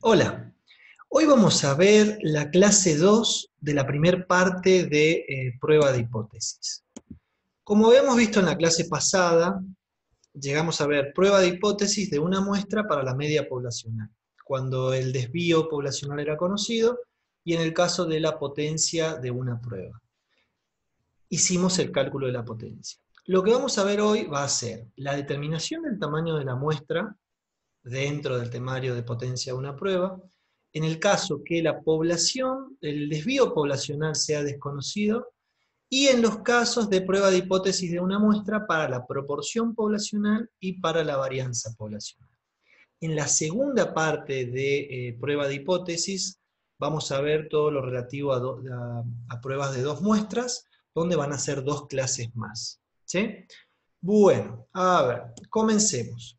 Hola, hoy vamos a ver la clase 2 de la primera parte de prueba de hipótesis. Como habíamos visto en la clase pasada, llegamos a ver prueba de hipótesis de una muestra para la media poblacional, cuando el desvío poblacional era conocido y en el caso de la potencia de una prueba. Hicimos el cálculo de la potencia. Lo que vamos a ver hoy va a ser la determinación del tamaño de la muestra dentro del temario de potencia de una prueba, en el caso que la población, el desvío poblacional sea desconocido, y en los casos de prueba de hipótesis de una muestra para la proporción poblacional y para la varianza poblacional. En la segunda parte de prueba de hipótesis vamos a ver todo lo relativo a pruebas de dos muestras, donde van a ser dos clases más. ¿Sí? Bueno, a ver, comencemos.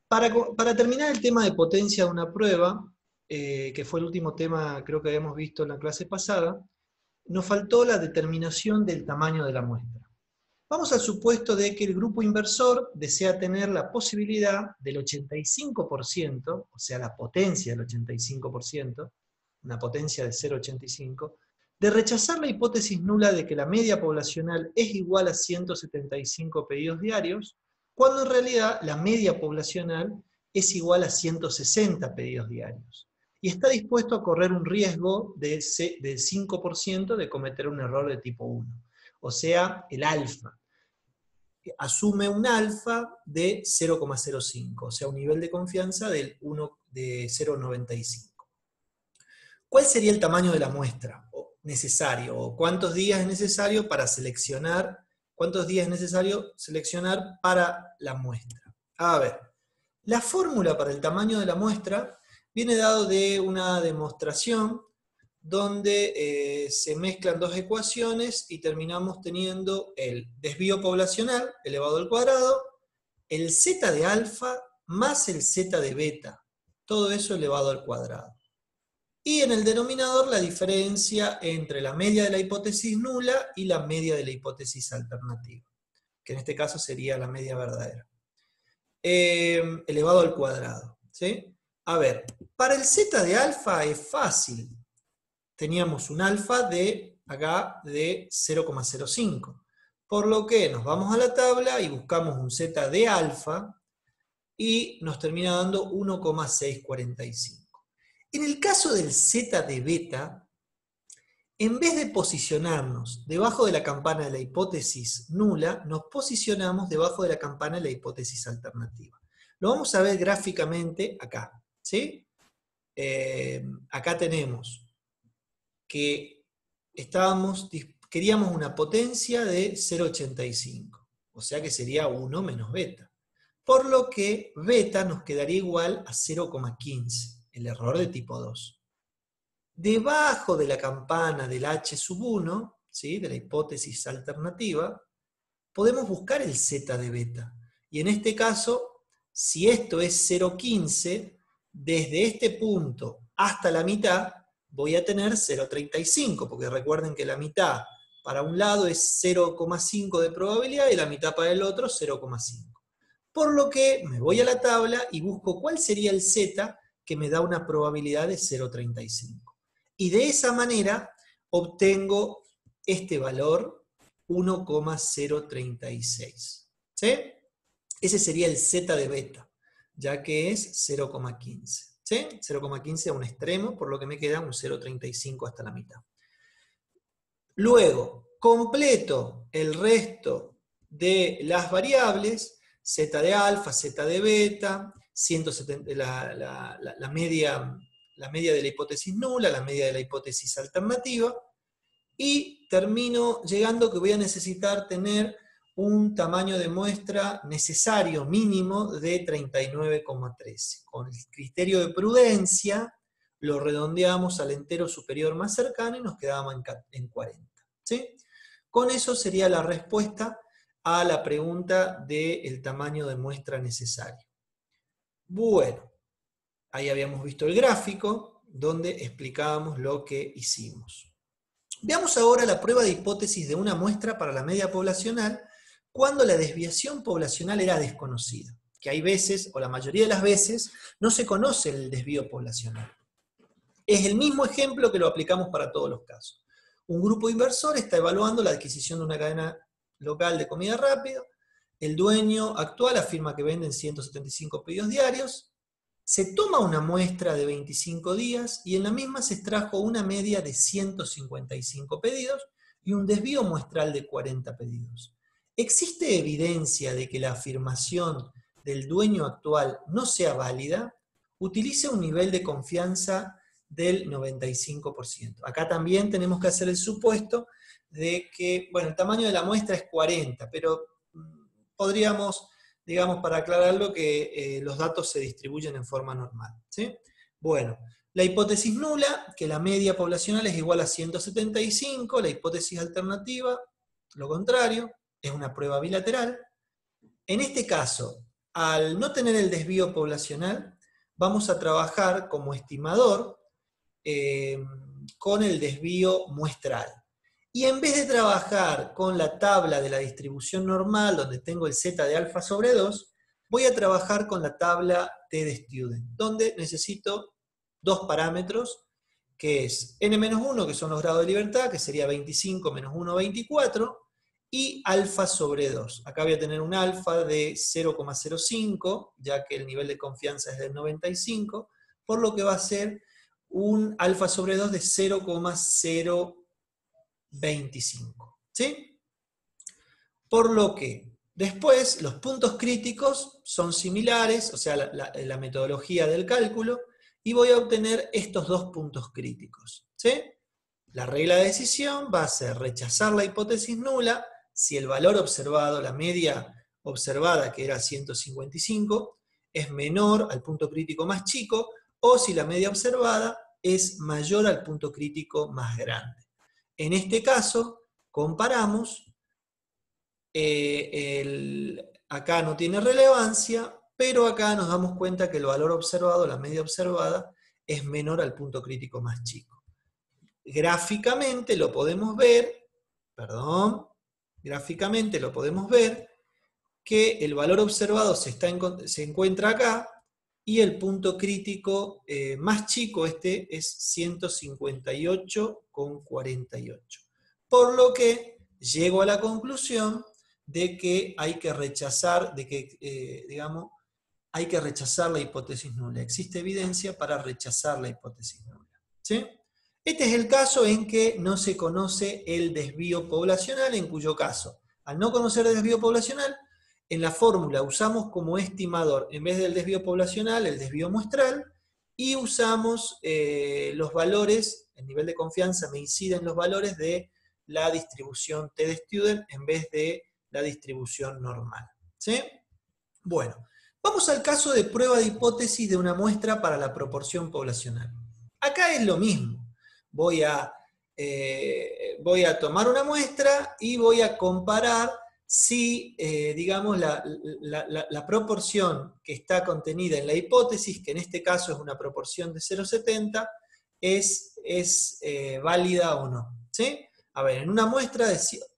Para terminar el tema de potencia de una prueba, que fue el último tema creo que habíamos visto en la clase pasada, nos faltó la determinación del tamaño de la muestra. Vamos al supuesto de que el grupo inversor desea tener la posibilidad del 85%, o sea, la potencia del 85%, una potencia de 0,85, de rechazar la hipótesis nula de que la media poblacional es igual a 175 pedidos diarios, cuando en realidad la media poblacional es igual a 160 pedidos diarios. Y está dispuesto a correr un riesgo del 5% de cometer un error de tipo 1, o sea, el alfa. Asume un alfa de 0,05, o sea, un nivel de confianza de 0,95. ¿Cuál sería el tamaño de la muestra necesario? ¿O cuántos días es necesario para seleccionar? ¿Cuántos días es necesario seleccionar para la muestra? A ver, la fórmula para el tamaño de la muestra viene dado de una demostración donde se mezclan dos ecuaciones y terminamos teniendo el desvío poblacional elevado al cuadrado, el zeta de alfa más el zeta de beta, todo eso elevado al cuadrado. Y en el denominador la diferencia entre la media de la hipótesis nula y la media de la hipótesis alternativa, que en este caso sería la media verdadera, elevado al cuadrado. ¿Sí? A ver, para el zeta de alfa es fácil. Teníamos un alfa de acá de 0,05. Por lo que nos vamos a la tabla y buscamos un zeta de alfa y nos termina dando 1,645. En el caso del zeta de beta, en vez de posicionarnos debajo de la campana de la hipótesis nula, nos posicionamos debajo de la campana de la hipótesis alternativa. Lo vamos a ver gráficamente acá. ¿Sí? Acá tenemos que queríamos una potencia de 0,85, o sea que sería 1 menos beta. Por lo que beta nos quedaría igual a 0,15, el error de tipo 2. Debajo de la campana del H sub 1, ¿sí? De la hipótesis alternativa, podemos buscar el zeta de beta. Y en este caso, si esto es 0,15, desde este punto hasta la mitad, voy a tener 0,35, porque recuerden que la mitad para un lado es 0,5 de probabilidad y la mitad para el otro 0,5. Por lo que me voy a la tabla y busco cuál sería el z que me da una probabilidad de 0,35. Y de esa manera obtengo este valor 1,036. ¿Sí? Ese sería el z de beta, ya que es 0,15. ¿Sí? 0,15 a un extremo, por lo que me queda un 0,35 hasta la mitad. Luego, completo el resto de las variables, z de alfa, z de beta, 170, la media de la hipótesis nula, la media de la hipótesis alternativa, y termino llegando que voy a necesitar tener un tamaño de muestra necesario mínimo de 39,13. Con el criterio de prudencia lo redondeamos al entero superior más cercano y nos quedamos en 40. ¿Sí? Con eso sería la respuesta a la pregunta del tamaño de muestra necesario. Bueno, ahí habíamos visto el gráfico donde explicábamos lo que hicimos. Veamos ahora la prueba de hipótesis de una muestra para la media poblacional cuando la desviación poblacional era desconocida. que hay veces, o la mayoría de las veces, no se conoce el desvío poblacional. Es el mismo ejemplo que lo aplicamos para todos los casos. Un grupo inversor está evaluando la adquisición de una cadena local de comida rápida. El dueño actual afirma que venden 175 pedidos diarios. Se toma una muestra de 25 días y en la misma se extrajo una media de 155 pedidos y un desvío muestral de 40 pedidos. ¿Existe evidencia de que la afirmación del dueño actual no sea válida? Utilice un nivel de confianza del 95%. Acá también tenemos que hacer el supuesto de que, bueno, el tamaño de la muestra es 40, pero podríamos, digamos, para aclararlo, que los datos se distribuyen en forma normal, ¿sí? Bueno, la hipótesis nula, que la media poblacional es igual a 175, la hipótesis alternativa, lo contrario, es una prueba bilateral. En este caso, al no tener el desvío poblacional, vamos a trabajar como estimador con el desvío muestral. Y en vez de trabajar con la tabla de la distribución normal, donde tengo el z de alfa sobre 2, voy a trabajar con la tabla t de student, donde necesito dos parámetros, que es n-1, que son los grados de libertad, que sería 25 menos 1, 24, y alfa sobre 2. Acá voy a tener un alfa de 0,05, ya que el nivel de confianza es del 95, por lo que va a ser un alfa sobre 2 de 0,025. ¿Sí? Por lo que después los puntos críticos son similares, o sea, la metodología del cálculo, y voy a obtener estos dos puntos críticos. ¿Sí? La regla de decisión va a ser rechazar la hipótesis nula si el valor observado, la media observada, que era 155, es menor al punto crítico más chico, o si la media observada es mayor al punto crítico más grande. En este caso, comparamos, acá no tiene relevancia, pero acá nos damos cuenta que el valor observado, la media observada, es menor al punto crítico más chico. Gráficamente lo podemos ver, gráficamente lo podemos ver, que el valor observado se encuentra acá, y el punto crítico más chico, este, es 158,48. Por lo que llego a la conclusión de que hay que rechazar, hay que rechazar la hipótesis nula. Existe evidencia para rechazar la hipótesis nula. ¿Sí? Este es el caso en que no se conoce el desvío poblacional, en cuyo caso, al no conocer el desvío poblacional, en la fórmula usamos como estimador, en vez del desvío poblacional, el desvío muestral, y usamos los valores, el nivel de confianza me inciden los valores de la distribución t de student en vez de la distribución normal. ¿Sí? Bueno, vamos al caso de prueba de hipótesis de una muestra para la proporción poblacional. Acá es lo mismo. Voy a tomar una muestra y voy a comparar si, digamos, la proporción que está contenida en la hipótesis, que en este caso es una proporción de 0,70, es válida o no. ¿Sí? A ver, en una muestra,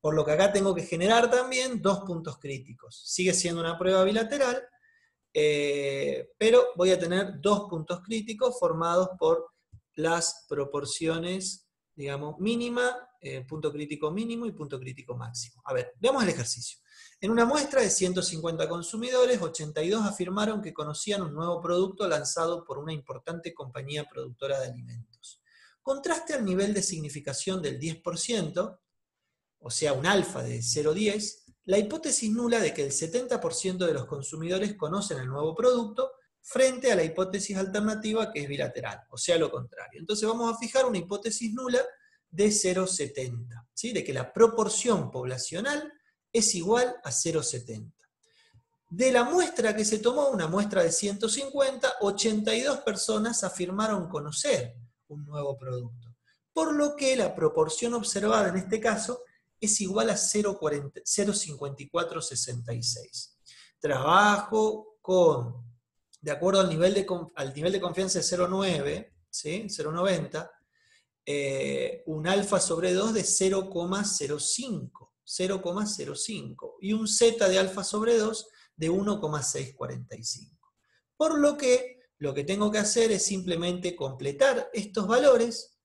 por lo que acá tengo que generar también dos puntos críticos. Sigue siendo una prueba bilateral, pero voy a tener dos puntos críticos formados por las proporciones, digamos, mínima, punto crítico mínimo y punto crítico máximo. A ver, veamos el ejercicio. En una muestra de 150 consumidores, 82 afirmaron que conocían un nuevo producto lanzado por una importante compañía productora de alimentos. Contraste al nivel de significación del 10%, o sea, un alfa de 0,10, la hipótesis nula de que el 70% de los consumidores conocen el nuevo producto, frente a la hipótesis alternativa que es bilateral, o sea, lo contrario. Entonces vamos a fijar una hipótesis nula de 0,70, ¿sí? De que la proporción poblacional es igual a 0,70. De la muestra que se tomó, una muestra de 150, 82 personas afirmaron conocer un nuevo producto, por lo que la proporción observada en este caso es igual a 0,5466. Trabajo con, de acuerdo al nivel de confianza de 0,9, ¿sí? 0,90, un alfa sobre 2 de 0,05, y un z de alfa sobre 2 de 1,645. Por lo que tengo que hacer es simplemente completar estos valores,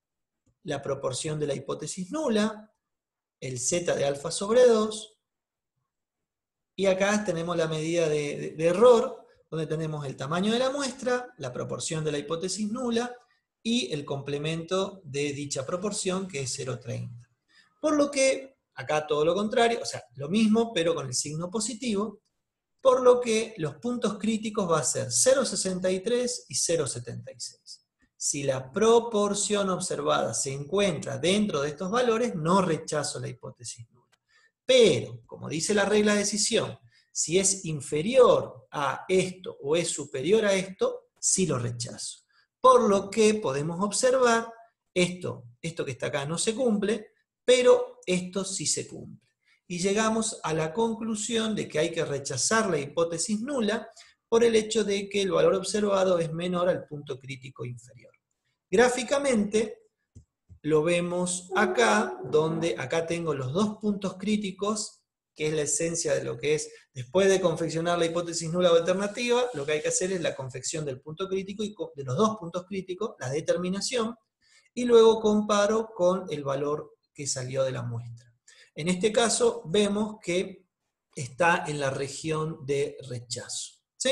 la proporción de la hipótesis nula, el z de alfa sobre 2, y acá tenemos la medida de error, donde tenemos el tamaño de la muestra, la proporción de la hipótesis nula, y el complemento de dicha proporción, que es 0,30. Por lo que, acá todo lo contrario, o sea, lo mismo, pero con el signo positivo, por lo que los puntos críticos va a ser 0,63 y 0,76. Si la proporción observada se encuentra dentro de estos valores, no rechazo la hipótesis nula. Pero, como dice la regla de decisión, si es inferior a esto o es superior a esto, sí lo rechazo. Por lo que podemos observar, esto que está acá no se cumple, pero esto sí se cumple. Y llegamos a la conclusión de que hay que rechazar la hipótesis nula por el hecho de que el valor observado es menor al punto crítico inferior. Gráficamente, lo vemos acá, donde acá tengo los dos puntos críticos, que es la esencia de lo que es, después de confeccionar la hipótesis nula o alternativa, lo que hay que hacer es la confección del punto crítico, y de los dos puntos críticos, la determinación, y luego comparo con el valor que salió de la muestra. En este caso, vemos que está en la región de rechazo, ¿sí?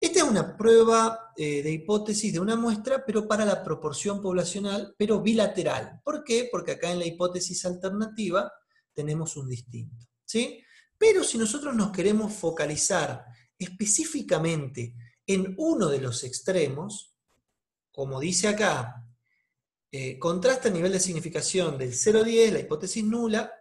Esta es una prueba de hipótesis de una muestra, pero para la proporción poblacional, pero bilateral. ¿Por qué? Porque acá en la hipótesis alternativa tenemos un distinto, ¿sí? Pero si nosotros nos queremos focalizar específicamente en uno de los extremos, como dice acá, contrasta el nivel de significación del 0,10, la hipótesis nula,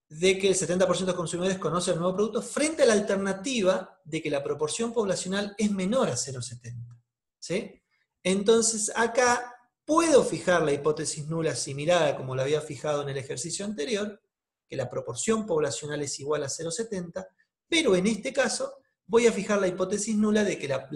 de que el 70% de los consumidores conoce el nuevo producto, frente a la alternativa de que la proporción poblacional es menor a 0,70. ¿Sí? Entonces acá puedo fijar la hipótesis nula similar a como la había fijado en el ejercicio anterior, que la proporción poblacional es igual a 0,70, pero en este caso voy a fijar la hipótesis nula de que la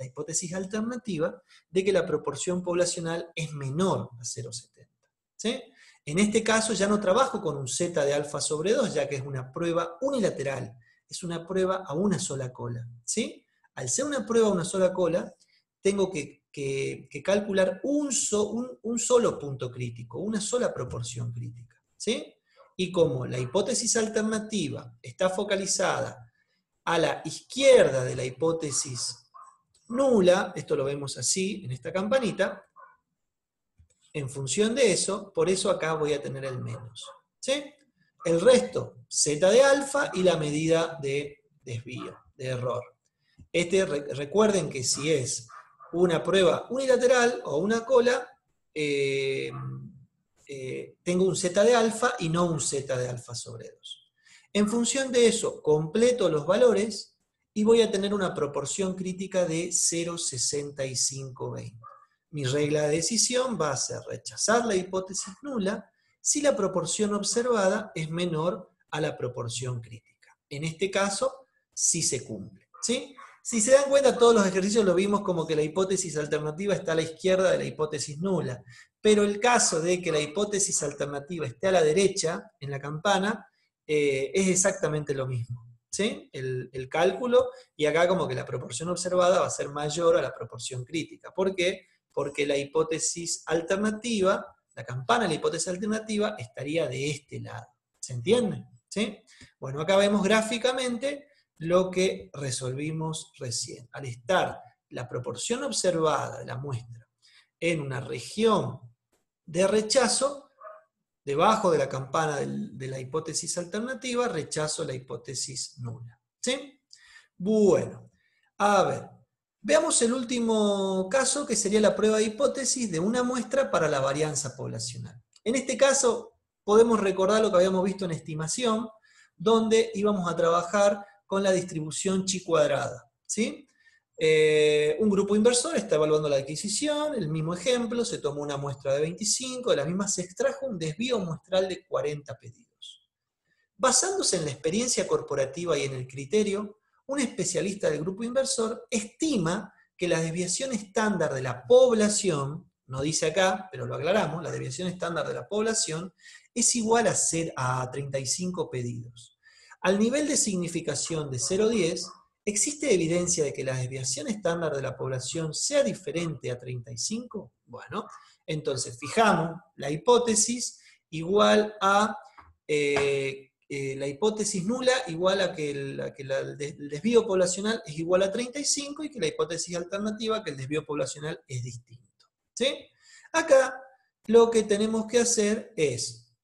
hipótesis alternativa de que la proporción poblacional es menor a 0,70. ¿Sí? En este caso ya no trabajo con un z de alfa sobre 2, ya que es una prueba unilateral, es una prueba a una sola cola, ¿sí? Al ser una prueba a una sola cola, tengo que calcular un solo punto crítico, una sola proporción crítica, ¿sí? Y como la hipótesis alternativa está focalizada a la izquierda de la hipótesis nula, esto lo vemos así en esta campanita, en función de eso, por eso acá voy a tener el menos, ¿sí? El resto, z de alfa y la medida de desvío, de error. Recuerden que si es una prueba unilateral o una cola, tengo un z de alfa y no un z de alfa sobre 2. En función de eso, completo los valores y voy a tener una proporción crítica de 0,6520. Mi regla de decisión va a ser rechazar la hipótesis nula si la proporción observada es menor a la proporción crítica. En este caso, sí se cumple, ¿sí? Si se dan cuenta, todos los ejercicios lo vimos como que la hipótesis alternativa está a la izquierda de la hipótesis nula, pero el caso de que la hipótesis alternativa esté a la derecha, en la campana, es exactamente lo mismo, ¿sí? El cálculo, y acá como que la proporción observada va a ser mayor a la proporción crítica. ¿Por qué? Porque la hipótesis alternativa, la campana de la hipótesis alternativa, estaría de este lado. ¿Se entiende? ¿Sí? Bueno, acá vemos gráficamente lo que resolvimos recién. Al estar la proporción observada de la muestra en una región de rechazo, debajo de la campana de la hipótesis alternativa, rechazo la hipótesis nula. ¿Sí? Bueno, a ver. Veamos el último caso, que sería la prueba de hipótesis de una muestra para la varianza poblacional. En este caso, podemos recordar lo que habíamos visto en estimación, donde íbamos a trabajar con la distribución chi cuadrada, ¿sí? Un grupo inversor está evaluando la adquisición, el mismo ejemplo, se tomó una muestra de 25, de la misma se extrajo un desvío muestral de 40 pedidos. Basándose en la experiencia corporativa y en el criterio, un especialista del grupo inversor estima que la desviación estándar de la población, no dice acá, pero lo aclaramos, la desviación estándar de la población es igual a 35 pedidos. Al nivel de significación de 0,10, ¿existe evidencia de que la desviación estándar de la población sea diferente a 35? Bueno, entonces fijamos la hipótesis igual a la hipótesis nula igual a que el desvío poblacional es igual a 35 y que la hipótesis alternativa que el desvío poblacional es distinto. ¿Sí? Acá lo que tenemos que hacer es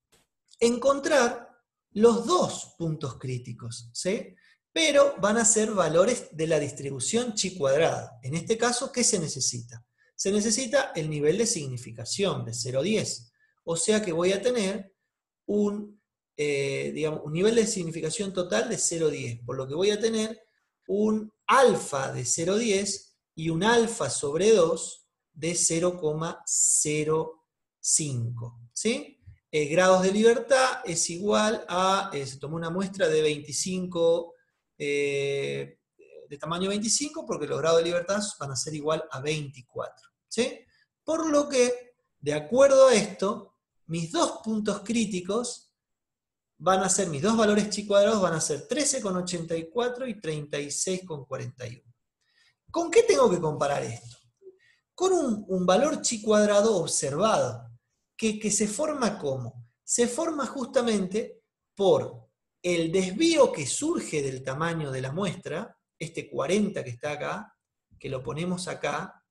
encontrar los dos puntos críticos, ¿sí? Pero van a ser valores de la distribución chi cuadrada. En este caso, ¿qué se necesita? Se necesita el nivel de significación de 0,10. O sea que voy a tener un nivel de significación total de 0,10, por lo que voy a tener un alfa de 0,10 y un alfa sobre 2 de 0,05. ¿Sí? Grados de libertad es igual a, se tomó una muestra de 25, de tamaño 25, porque los grados de libertad van a ser igual a 24. ¿Sí? Por lo que, de acuerdo a esto, mis dos puntos críticos van a ser, mis dos valores chi cuadrados van a ser 13,84 y 36,41. ¿Con qué tengo que comparar esto? Con un valor chi cuadrado observado, que se forma ¿cómo? Se forma justamente por el desvío que surge del tamaño de la muestra, este 40 que está acá, que lo ponemos acá,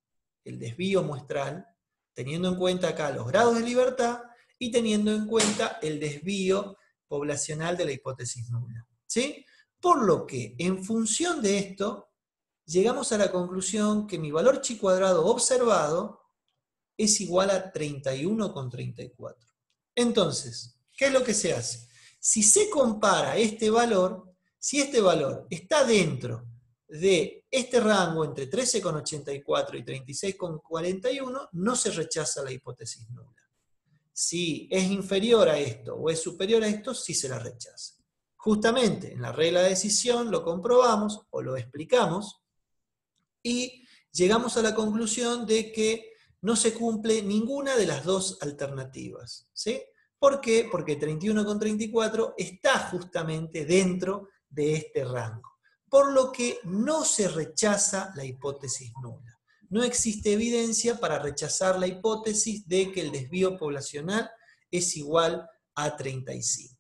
el desvío muestral, teniendo en cuenta acá los grados de libertad y teniendo en cuenta el desvío poblacional de la hipótesis nula. ¿Sí? Por lo que, en función de esto, llegamos a la conclusión que mi valor chi cuadrado observado es igual a 31,34. Entonces, ¿qué es lo que se hace? Si se compara este valor, si este valor está dentro de este rango entre 13,84 y 36,41, no se rechaza la hipótesis nula. Si es inferior a esto o es superior a esto, sí se la rechaza. Justamente en la regla de decisión lo comprobamos o lo explicamos y llegamos a la conclusión de que no se cumple ninguna de las dos alternativas. ¿Sí? ¿Por qué? Porque 31,34 está justamente dentro de este rango. Por lo que no se rechaza la hipótesis nula. No existe evidencia para rechazar la hipótesis de que el desvío poblacional es igual a 35.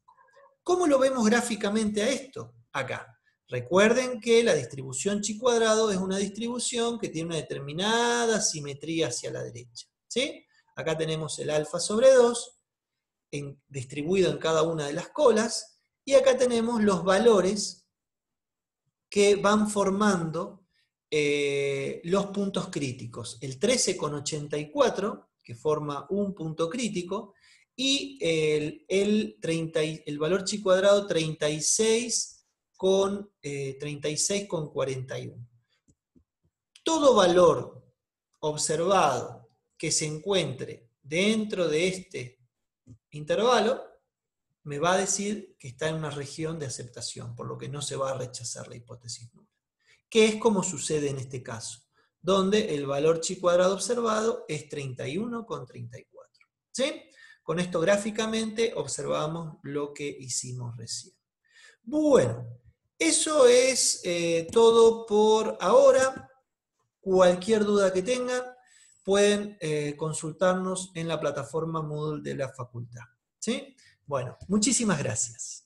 ¿Cómo lo vemos gráficamente a esto? Acá. Recuerden que la distribución chi cuadrado es una distribución que tiene una determinada simetría hacia la derecha. ¿Sí? Acá tenemos el alfa sobre 2, distribuido en cada una de las colas, y acá tenemos los valores que van formando los puntos críticos. El 13,84, que forma un punto crítico, y el valor chi cuadrado 36,41. Todo valor observado que se encuentre dentro de este intervalo me va a decir que está en una región de aceptación, por lo que no se va a rechazar la hipótesis nula. Que es como sucede en este caso, donde el valor chi cuadrado observado es 31,34. ¿Sí? Con esto gráficamente observamos lo que hicimos recién. Bueno, eso es todo por ahora. Cualquier duda que tengan, pueden consultarnos en la plataforma Moodle de la facultad. ¿Sí? Bueno, muchísimas gracias.